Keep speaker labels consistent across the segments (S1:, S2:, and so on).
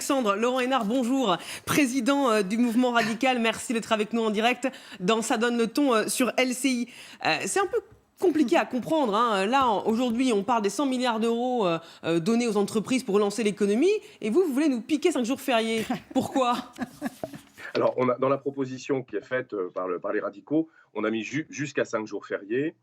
S1: Alexandre. Laurent Hénart, bonjour. Président du mouvement radical, merci d'être avec nous en direct dans Ça donne le ton sur LCI. C'est un peu compliqué à comprendre. Là, aujourd'hui, on parle des 100 milliards d'euros donnés aux entreprises pour relancer l'économie. Et vous voulez nous piquer 5 jours fériés. Pourquoi ?
S2: Alors, dans la proposition qui est faite par les radicaux, on a mis jusqu'à 5 jours fériés.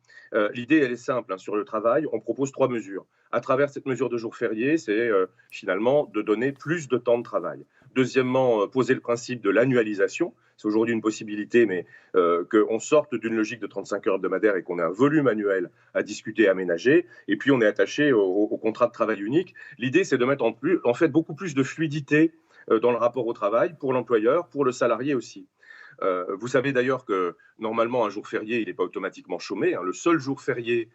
S2: L'idée, elle est simple. Sur le travail, on propose 3 mesures. À travers cette mesure de jours fériés, c'est finalement de donner plus de temps de travail. Deuxièmement, poser le principe de l'annualisation. C'est aujourd'hui une possibilité, mais qu'on sorte d'une logique de 35 heures hebdomadaires et qu'on ait un volume annuel à discuter et aménager. Et puis, on est attaché au contrat de travail unique. L'idée, c'est de mettre en fait beaucoup plus de fluidité dans le rapport au travail, pour l'employeur, pour le salarié aussi. Vous savez d'ailleurs que normalement un jour férié, il n'est pas automatiquement chômé. Le seul jour férié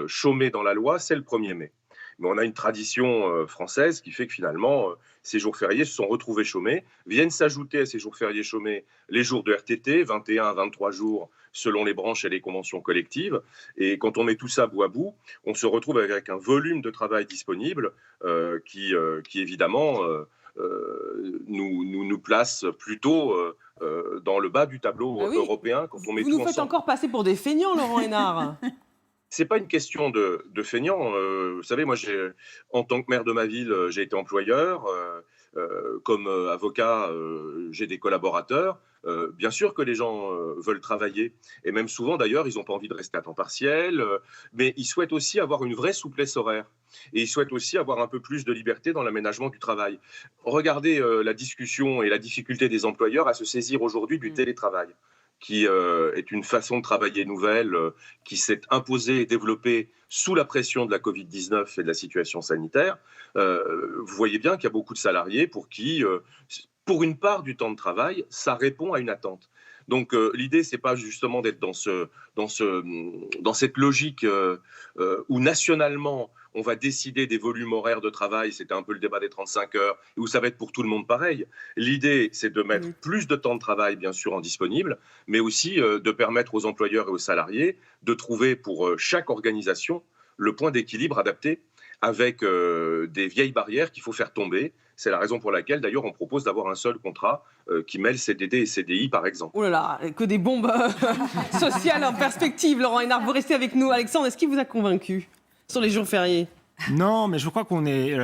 S2: chômé dans la loi, c'est le 1er mai. Mais on a une tradition française qui fait que finalement, ces jours fériés se sont retrouvés chômés. Viennent s'ajouter à ces jours fériés chômés les jours de RTT, 21 à 23 jours selon les branches et les conventions collectives. Et quand on met tout ça bout à bout, on se retrouve avec un volume de travail disponible qui évidemment nous place plutôt dans le bas du tableau européen quand on met
S1: vous
S2: tout
S1: nous faites
S2: ensemble.
S1: encore passer pour des feignants, Laurent Hénart.
S2: C'est pas une question de feignant. Vous savez, moi, en tant que maire de ma ville, j'ai été employeur. Comme avocat, j'ai des collaborateurs. Bien sûr que les gens veulent travailler. Et même souvent, d'ailleurs, ils n'ont pas envie de rester à temps partiel. Mais ils souhaitent aussi avoir une vraie souplesse horaire. Et ils souhaitent aussi avoir un peu plus de liberté dans l'aménagement du travail. Regardez la discussion et la difficulté des employeurs à se saisir aujourd'hui du télétravail, qui est une façon de travailler nouvelle, qui s'est imposée et développée sous la pression de la Covid-19 et de la situation sanitaire. Vous voyez bien qu'il y a beaucoup de salariés pour qui, pour une part du temps de travail, ça répond à une attente. Donc l'idée, c'est pas justement d'être dans cette logique où nationalement, on va décider des volumes horaires de travail, c'était un peu le débat des 35 heures, et où ça va être pour tout le monde pareil. L'idée, c'est de mettre plus de temps de travail, bien sûr, en disponible, mais aussi de permettre aux employeurs et aux salariés de trouver pour chaque organisation le point d'équilibre adapté avec des vieilles barrières qu'il faut faire tomber. C'est la raison pour laquelle, d'ailleurs, on propose d'avoir un seul contrat qui mêle CDD et CDI, par exemple.
S1: Oh là là, que des bombes sociales en perspective, Laurent Hénart. Vous restez avec nous. Alexandre, est-ce qu'il vous a convaincu sur les jours fériés ?
S3: Non, mais je crois qu'on est,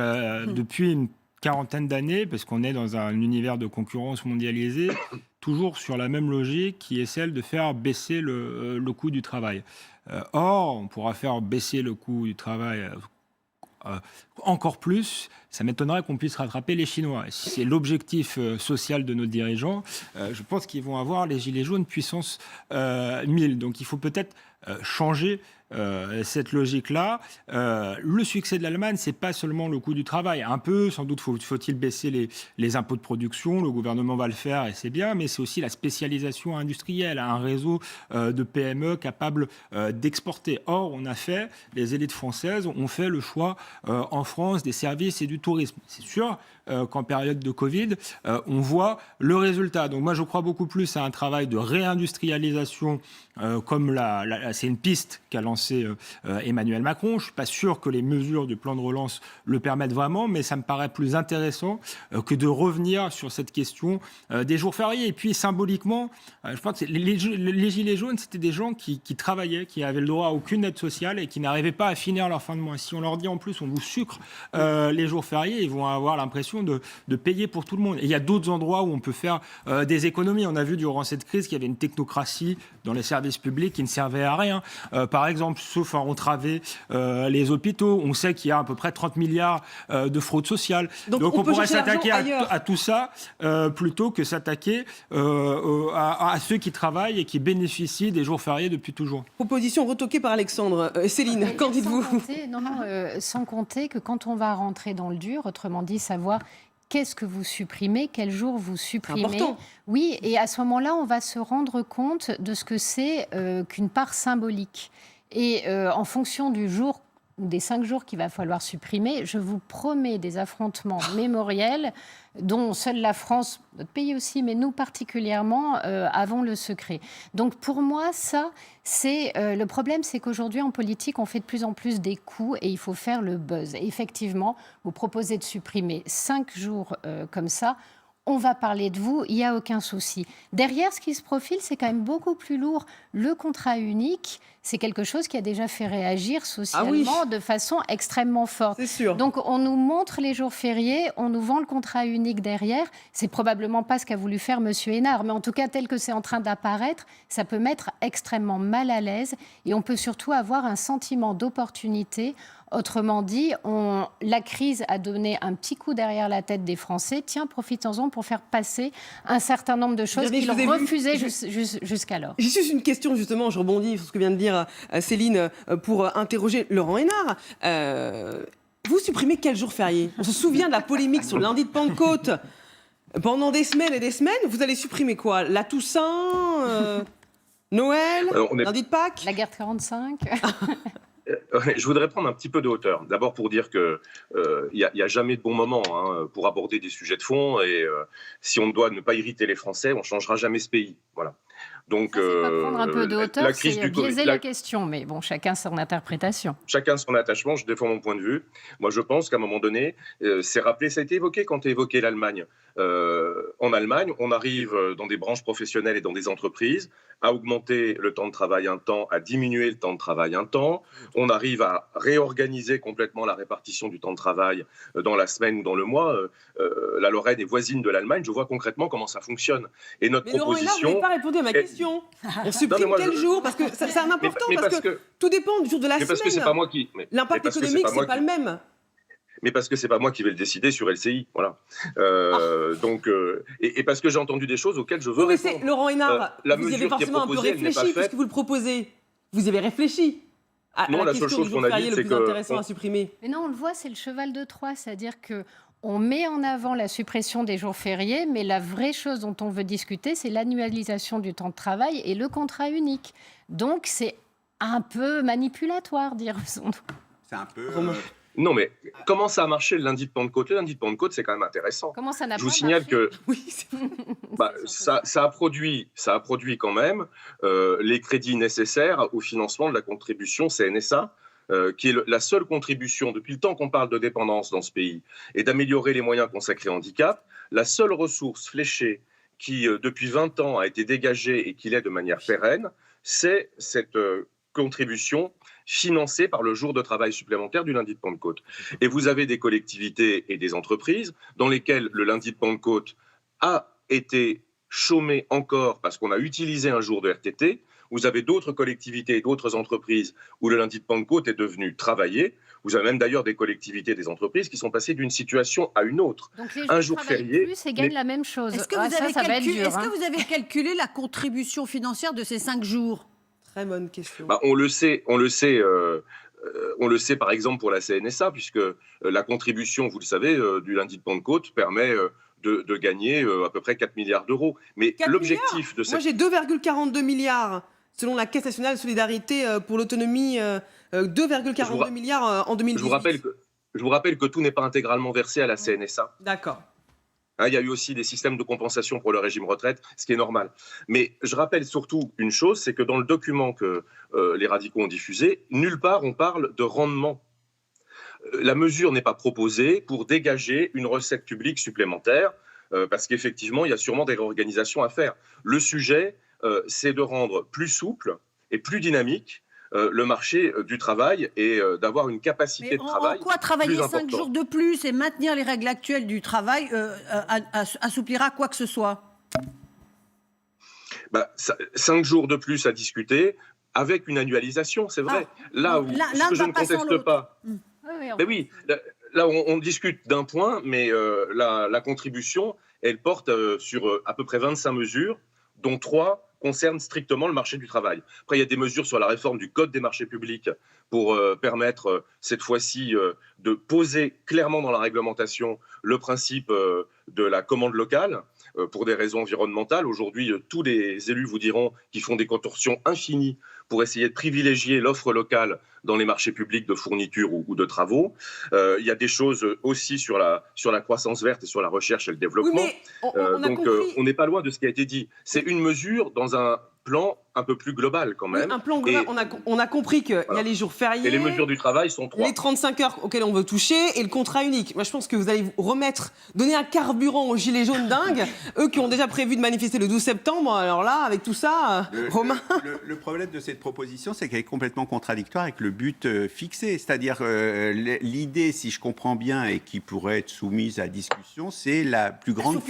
S3: depuis une quarantaine d'années, parce qu'on est dans un univers de concurrence mondialisée, toujours sur la même logique qui est celle de faire baisser le coût du travail. Or, on pourra faire baisser le coût du travail encore plus. Ça m'étonnerait qu'on puisse rattraper les Chinois. Si c'est l'objectif social de nos dirigeants, je pense qu'ils vont avoir les gilets jaunes puissance 1000. Donc il faut peut-être changer cette logique-là. Le succès de l'Allemagne, c'est pas seulement le coût du travail. Un peu, sans doute, faut-il baisser les impôts de production. Le gouvernement va le faire et c'est bien, mais c'est aussi la spécialisation industrielle, un réseau de PME capable d'exporter. Or, les élites françaises ont fait le choix en France des services et du tourisme. C'est sûr qu'en période de Covid, on voit le résultat. Donc moi, je crois beaucoup plus à un travail de réindustrialisation comme c'est une piste qu'a lancé Emmanuel Macron. Je ne suis pas sûr que les mesures du plan de relance le permettent vraiment, mais ça me paraît plus intéressant que de revenir sur cette question des jours fériés. Et puis symboliquement, je pense que les gilets jaunes, c'était des gens qui travaillaient, qui avaient le droit à aucune aide sociale et qui n'arrivaient pas à finir leur fin de mois. Si on leur dit en plus, on vous sucre les jours fériés, ils vont avoir l'impression de payer pour tout le monde. Et il y a d'autres endroits où on peut faire des économies. On a vu durant cette crise qu'il y avait une technocratie dans les services publics qui ne servait à rien. Par exemple, sauf à entraver les hôpitaux. On sait qu'il y a à peu près 30 milliards de fraude sociale. Donc on pourrait s'attaquer à tout ça plutôt que s'attaquer à ceux qui travaillent et qui bénéficient des jours fériés depuis toujours.
S1: Proposition retoquée par Alexandre. Céline, qu'en dites-vous ?
S4: Sans compter que quand on va rentrer dans le dur, autrement dit, savoir qu'est-ce que vous supprimez, quel jour vous supprimez.
S1: C'est important.
S4: Oui, et à ce moment-là, on va se rendre compte de ce que c'est qu'une part symbolique. Et en fonction du jour ou des 5 jours qu'il va falloir supprimer, je vous promets des affrontements mémoriels dont seule la France, notre pays aussi, mais nous particulièrement, avons le secret. Donc pour moi, ça, c'est le problème, c'est qu'aujourd'hui en politique, on fait de plus en plus des coups et il faut faire le buzz. Et effectivement, vous proposez de supprimer 5 jours comme ça. On va parler de vous, il n'y a aucun souci. Derrière, ce qui se profile, c'est quand même beaucoup plus lourd. Le contrat unique, c'est quelque chose qui a déjà fait réagir socialement de façon extrêmement forte.
S1: C'est sûr.
S4: Donc, on nous montre les jours fériés, on nous vend le contrat unique derrière. C'est probablement pas ce qu'a voulu faire M. Hénard, mais en tout cas, tel que c'est en train d'apparaître, ça peut mettre extrêmement mal à l'aise et on peut surtout avoir un sentiment d'opportunité. Autrement dit, la crise a donné un petit coup derrière la tête des Français. Tiens, profitons-en pour faire passer un certain nombre de choses qu'ils refusaient jusqu'alors.
S1: J'ai juste une question, justement, je rebondis sur ce que vient de dire Céline pour interroger Laurent Hénard. Vous supprimez quel jour férié? On se souvient de la polémique sur le lundi de Pentecôte. Pendant des semaines et des semaines, vous allez supprimer quoi? La Toussaint, Noël, lundi de Pâques?
S4: La guerre de 45.
S2: Je voudrais prendre un petit peu de hauteur. D'abord pour dire qu'il n'y a jamais de bon moment pour aborder des sujets de fond. Et si on doit ne pas irriter les Français, on ne changera jamais ce pays. Voilà. Donc,
S4: ça, c'est pas prendre un peu de hauteur, c'est biaiser la question. Mais bon, chacun son interprétation.
S2: Chacun son attachement, je défends mon point de vue. Moi, je pense qu'à un moment donné, c'est rappelé, ça a été évoqué quand tu as évoqué l'Allemagne. En Allemagne, on arrive dans des branches professionnelles et dans des entreprises à augmenter le temps de travail un temps, à diminuer le temps de travail un temps. On arrive à réorganiser complètement la répartition du temps de travail dans la semaine ou dans le mois. La Lorraine est voisine de l'Allemagne. Je vois concrètement comment ça fonctionne. Et notre proposition...
S1: Laurent Hénard, vous n'avez pas répondu à ma question. On supprime quel jour? Parce que c'est un important, parce que tout dépend du jour de la semaine.
S2: Parce que c'est pas moi qui...
S1: L'impact économique, c'est pas le même.
S2: Mais parce que c'est pas moi qui vais le décider sur LCI, voilà. Donc, et parce que j'ai entendu des choses auxquelles je veux répondre.
S1: Laurent Hénard, vous y avez forcément un peu réfléchi puisque vous le proposez. Vous y avez réfléchi à la question du jour férié le plus intéressant à supprimer.
S4: Mais non, on le voit, c'est le cheval de Troie, c'est-à-dire que on met en avant la suppression des jours fériés, mais la vraie chose dont on veut discuter, c'est l'annualisation du temps de travail et le contrat unique. Donc, c'est un peu manipulatoire, dirons-nous.
S5: C'est un peu...
S2: Non, mais comment ça a marché le lundi de Pentecôte? Le lundi de Pentecôte, c'est quand même intéressant.
S4: Comment ça n'a pas marché?
S2: Je vous signale que ça a produit quand même les crédits nécessaires au financement de la contribution CNSA, qui est la seule contribution, depuis le temps qu'on parle de dépendance dans ce pays, et d'améliorer les moyens consacrés au handicap, la seule ressource fléchée qui, depuis 20 ans, a été dégagée et qui l'est de manière pérenne, c'est cette contribution financée par le jour de travail supplémentaire du lundi de Pentecôte. Et vous avez des collectivités et des entreprises dans lesquelles le lundi de Pentecôte a été chômé encore parce qu'on a utilisé un jour de RTT. Vous avez d'autres collectivités et d'autres entreprises où le lundi de Pentecôte est devenu travaillé. Vous avez même d'ailleurs des collectivités et des entreprises qui sont passées d'une situation à une autre.
S4: Donc les
S2: un jour férié
S4: plus et gagnent la même chose.
S6: Est-ce que vous avez calculé la contribution financière de ces 5 jours?
S1: Très bonne question.
S2: On le sait par exemple pour la CNSA, puisque la contribution, vous le savez, du lundi de Pentecôte permet de gagner à peu près 4 milliards d'euros. Mais l'objectif de cette...
S1: Moi, j'ai 2,42 milliards, selon la Caisse nationale de solidarité pour l'autonomie, 2,42 milliards en 2018.
S2: Je vous rappelle que tout n'est pas intégralement versé à la CNSA.
S1: D'accord.
S2: Il y a eu aussi des systèmes de compensation pour le régime retraite, ce qui est normal. Mais je rappelle surtout une chose, c'est que dans le document que les radicaux ont diffusé, nulle part on parle de rendement. La mesure n'est pas proposée pour dégager une recette publique supplémentaire, parce qu'effectivement, il y a sûrement des réorganisations à faire. Le sujet, c'est de rendre plus souple et plus dynamique le marché du travail et d'avoir une capacité de travail.
S6: En quoi travailler
S2: plus
S6: 5 jours de plus et maintenir les règles actuelles du travail assouplira quoi que ce soit?
S2: 5 jours de plus à discuter avec une annualisation, c'est vrai. Là où ce que je ne conteste pas. Mais oui, là on discute d'un point, mais la contribution, elle porte sur à peu près 25 mesures, dont 3 concerne strictement le marché du travail. Après, il y a des mesures sur la réforme du Code des marchés publics pour permettre, cette fois-ci, de poser clairement dans la réglementation le principe de la commande locale pour des raisons environnementales. Aujourd'hui, tous les élus vous diront qu'ils font des contorsions infinies pour essayer de privilégier l'offre locale dans les marchés publics de fournitures ou de travaux. Il y a des choses aussi sur la croissance verte et sur la recherche et le développement.
S1: Oui, mais on a
S2: donc,
S1: compris.
S2: on n'est pas loin de ce qui a été dit. C'est une mesure dans un plan un peu plus global quand même.
S1: Oui, un plan global. On a compris qu'il y a les jours fériés.
S2: Et les mesures du travail sont 3.
S1: Les 35 heures auxquelles on veut toucher et le contrat unique. Moi, je pense que vous allez vous donner un carburant aux gilets jaunes dingues, eux qui ont déjà prévu de manifester le 12 septembre. Alors là, avec tout ça, Romain.
S5: Le problème de cette proposition, c'est qu'elle est complètement contradictoire avec le but fixé. C'est-à-dire, l'idée, si je comprends bien, et qui pourrait être soumise à discussion, c'est la plus grande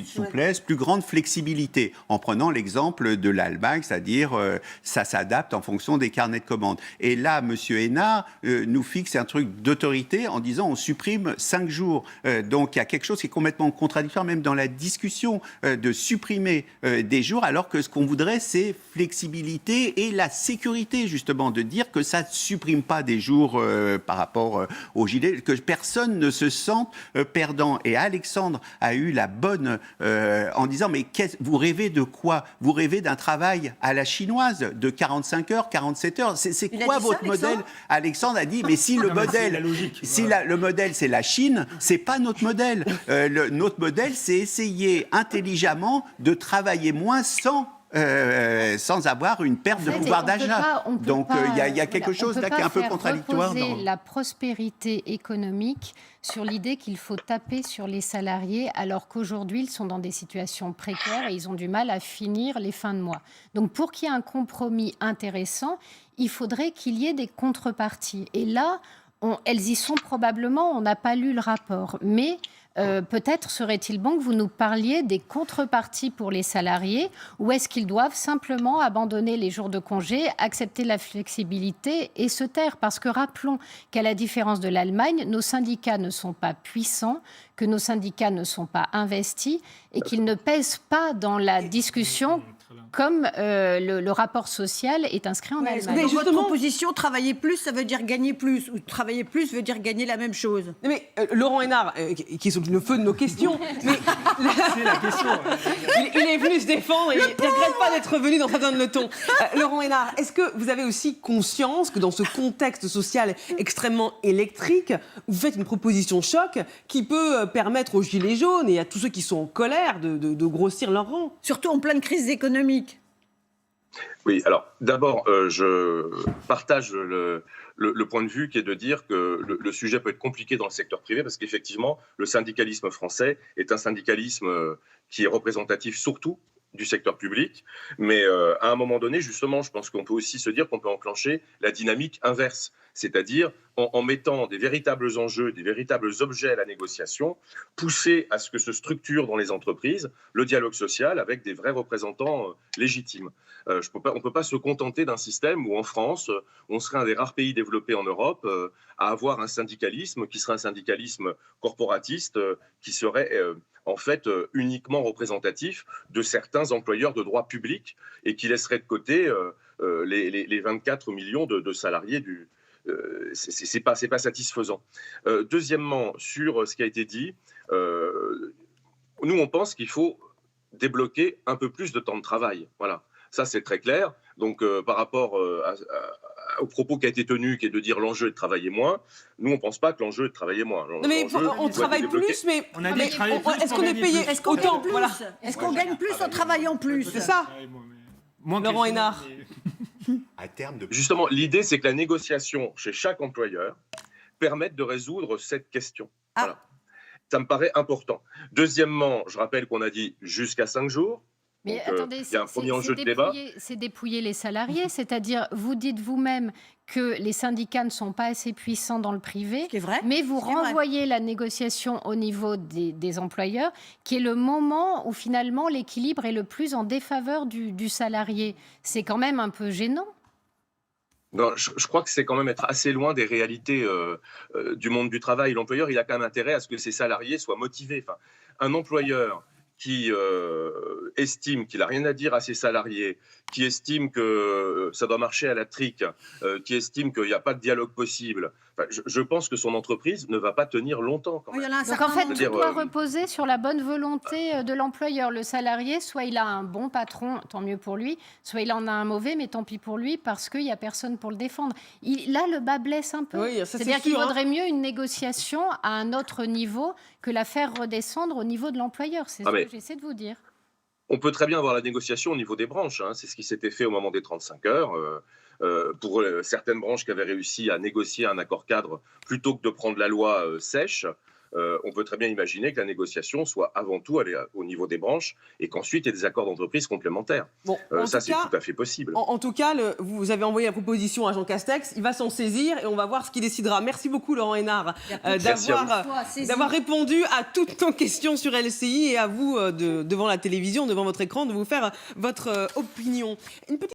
S5: souplesse, plus grande flexibilité, en prenant l'exemple de l'Allemagne, c'est-à-dire ça s'adapte en fonction des carnets de commandes. Et là, M. Hénard nous fixe un truc d'autorité en disant on supprime 5 jours. Donc il y a quelque chose qui est complètement contradictoire, même dans la discussion, de supprimer des jours, alors que ce qu'on voudrait, c'est flexibilité et la sécurité, justement, de dire que ça ne supprime pas des jours par rapport aux gilets, que personne ne se sente perdant. Et Alexandre a eu la bonne en disant mais vous rêvez de quoi? Vous rêvez d'un travail à la chinoise de 45 heures, 47 heures. C'est quoi votre modèle? Alexandre a dit mais si le modèle, le modèle c'est la Chine, c'est pas notre modèle. Notre modèle c'est essayer intelligemment de travailler moins sans avoir une perte de pouvoir d'achat. Donc il y a quelque chose là qui est un peu contradictoire.
S4: La prospérité économique sur l'idée qu'il faut taper sur les salariés alors qu'aujourd'hui ils sont dans des situations précaires et ils ont du mal à finir les fins de mois. Donc pour qu'il y ait un compromis intéressant, il faudrait qu'il y ait des contreparties. Et là, elles y sont probablement, on n'a pas lu le rapport, mais peut-être serait-il bon que vous nous parliez des contreparties pour les salariés, ou est-ce qu'ils doivent simplement abandonner les jours de congé, accepter la flexibilité et se taire? Parce que rappelons qu'à la différence de l'Allemagne, nos syndicats ne sont pas puissants, que nos syndicats ne sont pas investis et qu'ils ne pèsent pas dans la discussion comme le rapport social est inscrit en Allemagne.
S6: Mais votre proposition, travailler plus, ça veut dire gagner plus, ou travailler plus veut dire gagner la même chose.
S1: Mais Laurent Hénard, qui est sous le feu de nos questions, mais
S3: C'est la question.
S1: il est venu se défendre et il ne regrette pas d'être venu dans Ça donne le ton. Laurent Hénard, est-ce que vous avez aussi conscience que dans ce contexte social extrêmement électrique, vous faites une proposition choc qui peut permettre aux gilets jaunes et à tous ceux qui sont en colère de grossir leur rang?
S6: Surtout en pleine crise économique.
S2: Oui, alors d'abord, je partage le point de vue qui est de dire que le sujet peut être compliqué dans le secteur privé parce qu'effectivement, le syndicalisme français est un syndicalisme qui est représentatif surtout du secteur public. Mais à un moment donné, justement, je pense qu'on peut aussi se dire qu'on peut enclencher la dynamique inverse, c'est-à-dire en mettant des véritables enjeux, des véritables objets à la négociation, pousser à ce que se structure dans les entreprises le dialogue social avec des vrais représentants légitimes. On ne peut pas se contenter d'un système où en France, on serait un des rares pays développés en Europe à avoir un syndicalisme qui serait un syndicalisme corporatiste qui serait en fait uniquement représentatif de certains employeurs de droit public et qui laisserait de côté les 24 millions de salariés du... c'est pas satisfaisant. Deuxièmement, sur ce qui a été dit, nous on pense qu'il faut débloquer un peu plus de temps de travail. Voilà, ça c'est très clair. Donc par rapport au propos qui a été tenu, qui est de dire l'enjeu est de travailler moins, nous on pense pas que l'enjeu est de travailler moins.
S1: Non, mais on travaille plus, mais
S3: On a dit travailler plus
S1: est-ce
S3: pour
S1: qu'on est
S3: gagner
S1: payé
S3: plus.
S6: Est-ce qu'on
S1: autant?
S6: gagne plus
S1: Voilà.
S6: Est-ce qu'on gagne plus en travaillant plus?
S1: C'est ça. Laurent Hénard.
S5: À terme de...
S2: Justement, l'idée, c'est que la négociation chez chaque employeur permette de résoudre cette question. Voilà. Ça me paraît important. Deuxièmement, je rappelle qu'on a dit jusqu'à 5 jours.
S4: Mais
S2: Donc,
S4: attendez,
S2: il y a un premier enjeu de débat.
S4: c'est dépouiller les salariés, c'est-à-dire vous dites vous-même que les syndicats ne sont pas assez puissants dans le privé,
S6: Ce qui est vrai.
S4: mais vous
S6: Ce qui est vrai.
S4: renvoyez la négociation au niveau des employeurs, qui est le moment où finalement l'équilibre est le plus en défaveur du salarié. C'est quand même un peu gênant.
S2: Non, je crois que c'est quand même être assez loin des réalités du monde du travail. L'employeur, il a quand même intérêt à ce que ses salariés soient motivés. Enfin, un employeur qui estime qu'il n'a rien à dire à ses salariés, qui estime que ça doit marcher à la trique, qui estime qu'il n'y a pas de dialogue possible, Enfin, je pense que son entreprise ne va pas tenir longtemps quand
S6: Oui, il y
S2: même.
S6: en a un
S4: Donc
S6: certain
S4: en fait,
S6: nombre.
S4: tout
S2: C'est-à-dire,
S4: doit reposer sur la bonne volonté de l'employeur. Le salarié, soit il a un bon patron, tant mieux pour lui, soit il en a un mauvais, mais tant pis pour lui, parce qu'il n'y a personne pour le défendre. Là, le bas blesse un peu.
S1: Oui, ça, c'est
S4: C'est-à-dire qu'il
S1: sûr, hein.
S4: vaudrait mieux une négociation à un autre niveau que la faire redescendre au niveau de l'employeur. C'est
S2: Ah,
S4: ce
S2: mais
S4: que j'essaie de vous dire.
S2: on peut très bien avoir la négociation au niveau des branches, hein. C'est ce qui s'était fait au moment des 35 heures. Pour certaines branches qui avaient réussi à négocier un accord cadre plutôt que de prendre la loi sèche, on peut très bien imaginer que la négociation soit avant tout aller au niveau des branches et qu'ensuite il y ait des accords d'entreprise complémentaires.
S1: Bon, en
S2: Ça,
S1: tout
S2: c'est
S1: cas,
S2: tout à fait possible.
S1: En tout cas, vous avez envoyé la proposition à Jean Castex, il va s'en saisir et on va voir ce qu'il décidera. Merci beaucoup Laurent Hénard
S2: Merci à vous.
S1: d'avoir répondu à toutes nos questions sur LCI et à vous, devant la télévision, devant votre écran, de vous faire votre opinion. Une petite